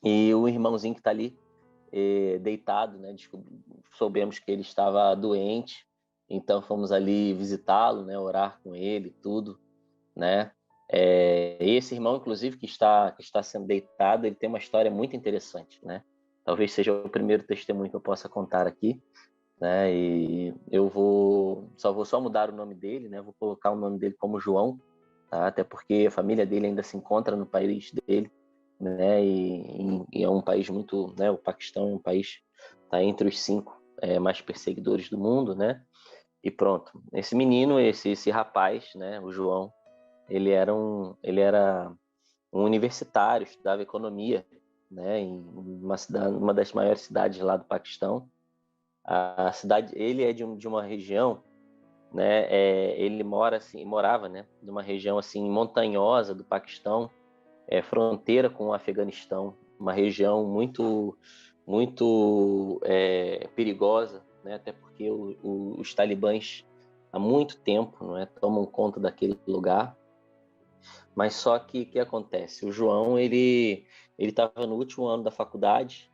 E o irmãozinho que está ali deitado, né? Soubemos que ele estava doente, então fomos ali visitá-lo, né? Orar com ele, tudo, né? Esse irmão, inclusive, que está sendo deitado, ele tem uma história muito interessante, né? Talvez seja o primeiro testemunho que eu possa contar aqui, né? E eu só mudar o nome dele, né? Vou colocar o nome dele como João, tá? Até porque a família dele ainda se encontra no país dele, né? E é um país muito, né? O Paquistão é um país tá entre os 5 mais perseguidores do mundo, né? E pronto, esse menino, esse rapaz, né? O João, ele era um universitário, estudava economia, né? Em uma das maiores cidades lá do Paquistão. A cidade, ele é de uma região, né? Ele morava, né? Numa região assim montanhosa do Paquistão, fronteira com o Afeganistão, uma região muito, muito perigosa, né? Até porque os talibãs há muito tempo, não é, tomam conta daquele lugar. Mas só que o que acontece? O João ele estava no último ano da faculdade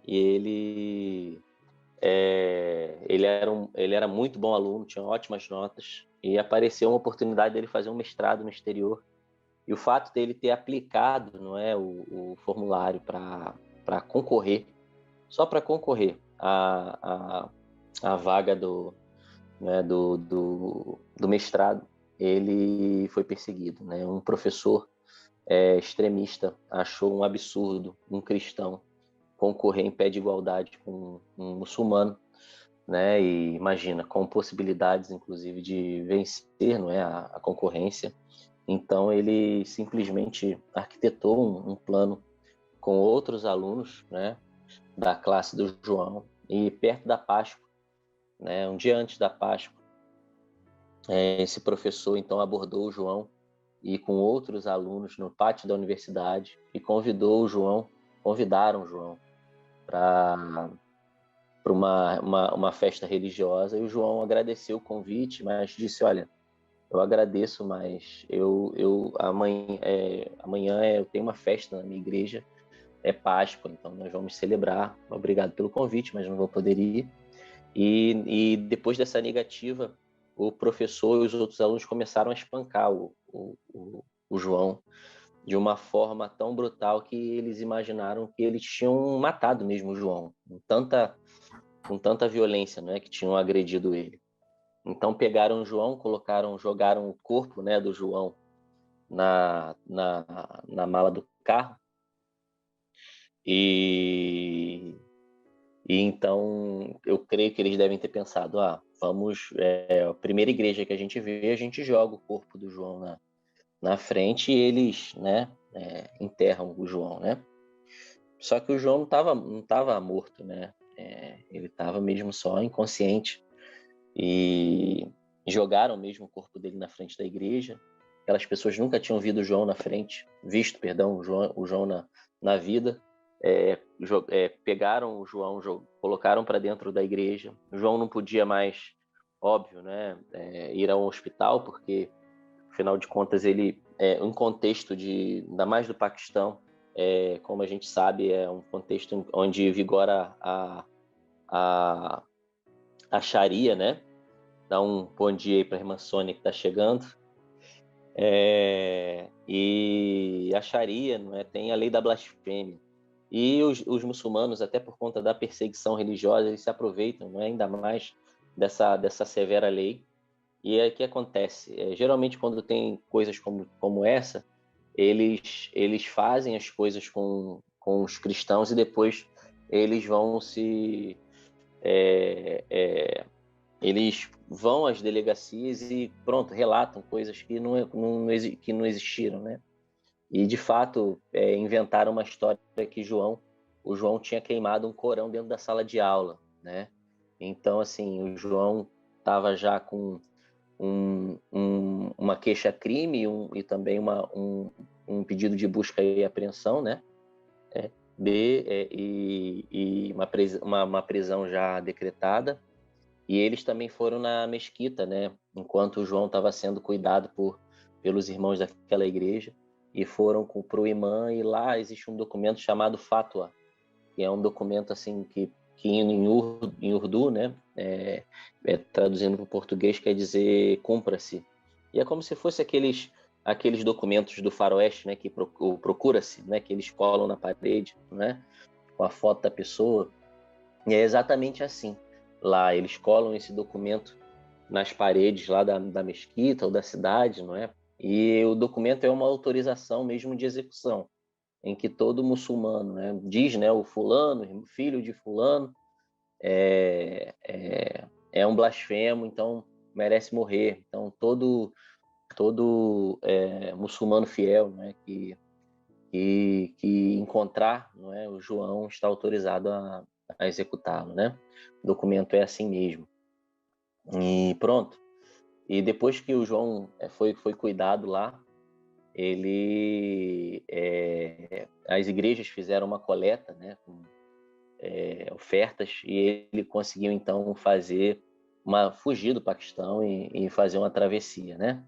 e ele era muito bom aluno, tinha ótimas notas, e apareceu uma oportunidade dele fazer um mestrado no exterior. E o fato dele ter aplicado, não é, o formulário para concorrer, só para concorrer à vaga do mestrado, ele foi perseguido, né? Um professor extremista achou um absurdo um cristão concorrer em pé de igualdade com um muçulmano, né? E imagina, com possibilidades, inclusive, de vencer, não é, a concorrência. Então, ele simplesmente arquitetou um plano com outros alunos, né, da classe do João, e perto da Páscoa, né, um dia antes da Páscoa, esse professor, então, abordou o João e com outros alunos no pátio da universidade e convidaram o João para uma festa religiosa, e o João agradeceu o convite, mas disse, olha, eu agradeço, mas amanhã eu tenho uma festa na minha igreja, é Páscoa, então nós vamos celebrar. Obrigado pelo convite, mas não vou poder ir. E depois dessa negativa, o professor e os outros alunos começaram a espancar o João de uma forma tão brutal que eles imaginaram que eles tinham matado mesmo o João, com tanta violência, não é, que tinham agredido ele. Então pegaram o João, jogaram o corpo, né, do João na mala do carro e então eu creio que eles devem ter pensado, a primeira igreja que a gente vê, a gente joga o corpo do João na frente e eles, né, enterram o João, né? Só que o João não tava morto, né? Ele estava mesmo só inconsciente e jogaram mesmo o corpo dele na frente da igreja. Aquelas pessoas nunca tinham visto, perdão, o João na vida. Pegaram o João, colocaram para dentro da igreja. O João não podia mais, óbvio, né, ir ao hospital, porque, afinal de contas, ele um contexto ainda mais do Paquistão, como a gente sabe, é um contexto onde vigora a, a Sharia, né? Dá um bom dia aí para a irmã Sônia que está chegando. E a Sharia, não é, tem a lei da blasfêmia. E os muçulmanos, até por conta da perseguição religiosa, eles se aproveitam, não é, ainda mais dessa severa lei. E aí o que acontece? Geralmente, quando tem coisas como essa, eles fazem as coisas com os cristãos e depois eles vão se. Eles vão às delegacias e, pronto, relatam coisas que não existiram, né? E, de fato, inventaram uma história que o João tinha queimado um Corão dentro da sala de aula, né? Então, assim, o João estava já com uma queixa-crime e também um pedido de busca e apreensão, né? E uma prisão já decretada. E eles também foram na mesquita, né? Enquanto o João estava sendo cuidado pelos irmãos daquela igreja. e foram para o imã, e lá existe um documento chamado Fatwa, que é um documento assim que em Urdu, né, traduzindo para o português, quer dizer cumpra-se. E é como se fosse aqueles documentos do faroeste, né, que procura-se, né, que eles colam na parede, né, com a foto da pessoa. E é exatamente assim. Lá eles colam esse documento nas paredes lá da mesquita ou da cidade, não é? E o documento é uma autorização mesmo de execução, em que todo muçulmano, né, diz, né, o fulano, filho de fulano, é um blasfemo, então merece morrer. Então todo muçulmano fiel, né, que encontrar, não é, o João está autorizado a executá-lo, né? O documento é assim mesmo. E pronto. E depois que o João foi cuidado lá, as igrejas fizeram uma coleta, né, com ofertas, e ele conseguiu então fugir do Paquistão e fazer uma travessia, né?